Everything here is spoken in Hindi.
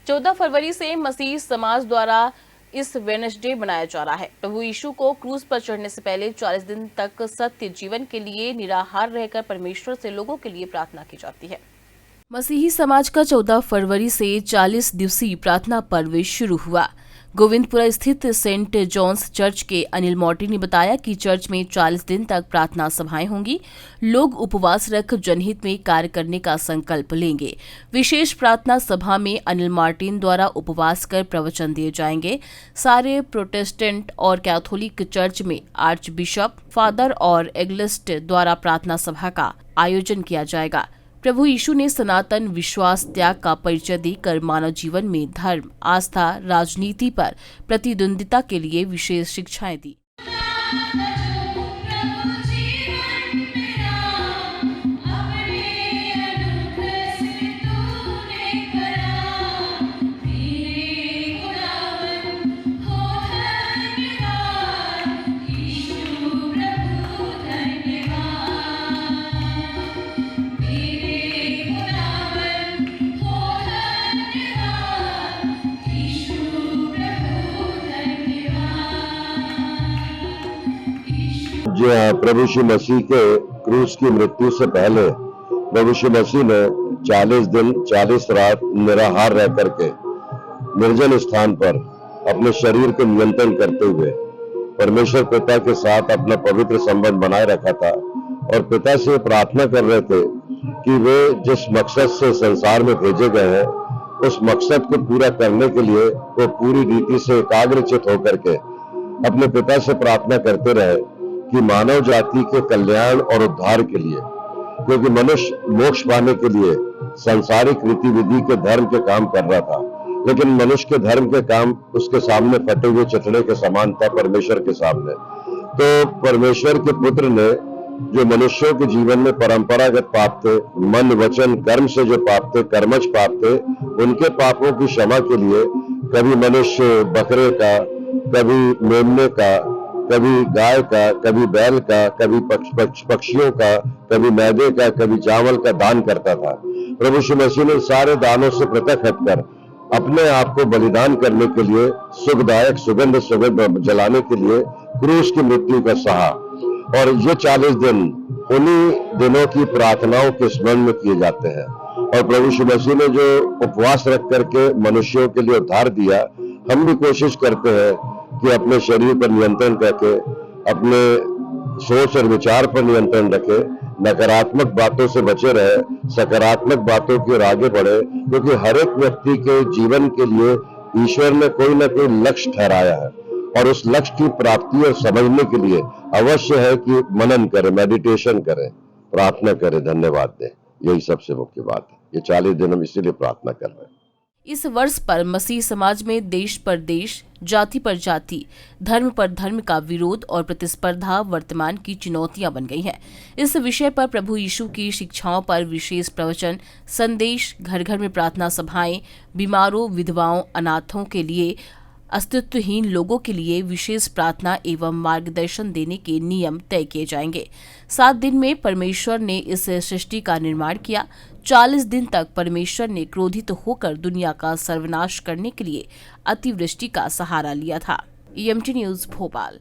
14 फरवरी से मसीह समाज द्वारा इस वेडनेसडे मनाया जा रहा है। प्रभु यीशु को क्रूज पर चढ़ने से पहले 40 दिन तक सत्य जीवन के लिए निराहार रहकर परमेश्वर से लोगों के लिए प्रार्थना की जाती है। मसीही समाज का 14 फरवरी से 40 दिवसीय प्रार्थना पर्व शुरू हुआ। गोविंदपुरा स्थित सेंट जॉन्स चर्च के अनिल मॉर्टिन ने बताया कि चर्च में 40 दिन तक प्रार्थना सभाएं होंगी। लोग उपवास रख जनहित में कार्य करने का संकल्प लेंगे। विशेष प्रार्थना सभा में अनिल मार्टिन द्वारा उपवास कर प्रवचन दिए जाएंगे। सारे प्रोटेस्टेंट और कैथोलिक चर्च में आर्च बिशप, फादर और एग्लिस्ट द्वारा प्रार्थना सभा का आयोजन किया जाएगा। प्रभु यीशु ने सनातन विश्वास त्याग का परिचय देकर मानव जीवन में धर्म, आस्था, राजनीति पर प्रतिद्वंदिता के लिए विशेष शिक्षाएं दी। जी हाँ, प्रभु यीशु मसीह के क्रूस की मृत्यु से पहले प्रभु यीशु मसीह ने 40 दिन 40 रात निराहार रह करके निर्जन स्थान पर अपने शरीर को नियंत्रण करते हुए परमेश्वर पिता के साथ अपना पवित्र संबंध बनाए रखा था और पिता से प्रार्थना कर रहे थे कि वे जिस मकसद से संसार में भेजे गए हैं उस मकसद को पूरा करने के लिए वो पूरी रीति से एकाग्रचित होकर के अपने पिता से प्रार्थना करते रहे कि मानव जाति के कल्याण और उद्धार के लिए, क्योंकि मनुष्य मोक्ष पाने के लिए सांसारिक रीति विधि के धर्म के काम कर रहा था, लेकिन मनुष्य के धर्म के काम उसके सामने फटे हुए चटने के समान था परमेश्वर के सामने। तो परमेश्वर के पुत्र ने जो मनुष्यों के जीवन में परंपरागत पाप थे, मन वचन कर्म से जो पाप थे, कर्मज पाप थे, उनके पापों की क्षमा के लिए कभी मनुष्य बकरे का, कभी मेमने का, कभी गाय का, कभी बैल का, कभी पक्षियों का, कभी मैदे का, कभी चावल का दान करता था। प्रभु यीशु मसीह ने सारे दानों से पृथक हटकर अपने आप को बलिदान करने के लिए, सुखदायक सुगंध जलाने के लिए क्रूस की मृत्यु का सहा। और ये 40 दिन उन्हीं दिनों की प्रार्थनाओं के स्मरण में किए जाते हैं। और प्रभु यीशु मसीह ने जो उपवास रख करके मनुष्यों के लिए उद्धार दिया, हम भी कोशिश करते हैं कि अपने शरीर पर नियंत्रण करके, अपने सोच और विचार पर नियंत्रण रखे, नकारात्मक बातों से बचे रहे, सकारात्मक बातों की ओर आगे बढ़े, क्योंकि हर एक व्यक्ति के जीवन के लिए ईश्वर ने कोई ना कोई लक्ष्य ठहराया है और उस लक्ष्य की प्राप्ति और समझने के लिए अवश्य है कि मनन करें, मेडिटेशन करें, प्रार्थना करें, धन्यवाद दें। यही सबसे मुख्य बात है। ये 40 दिन हम इसीलिए प्रार्थना कर रहे हैं। इस वर्ष पर मसीह समाज में देश पर देश, जाति पर जाति, धर्म पर धर्म का विरोध और प्रतिस्पर्धा वर्तमान की चुनौतियां बन गई हैं। इस विषय पर प्रभु यीशु की शिक्षाओं पर विशेष प्रवचन, संदेश, घर घर में प्रार्थना सभाएं, बीमारों, विधवाओं, अनाथों के लिए, अस्तित्वहीन लोगों के लिए विशेष प्रार्थना एवं मार्गदर्शन देने के नियम तय किए जाएंगे। 7 दिन में परमेश्वर ने इस सृष्टि का निर्माण किया। 40 दिन तक परमेश्वर ने क्रोधित होकर दुनिया का सर्वनाश करने के लिए अतिवृष्टि का सहारा लिया था। EMT news Bhopal.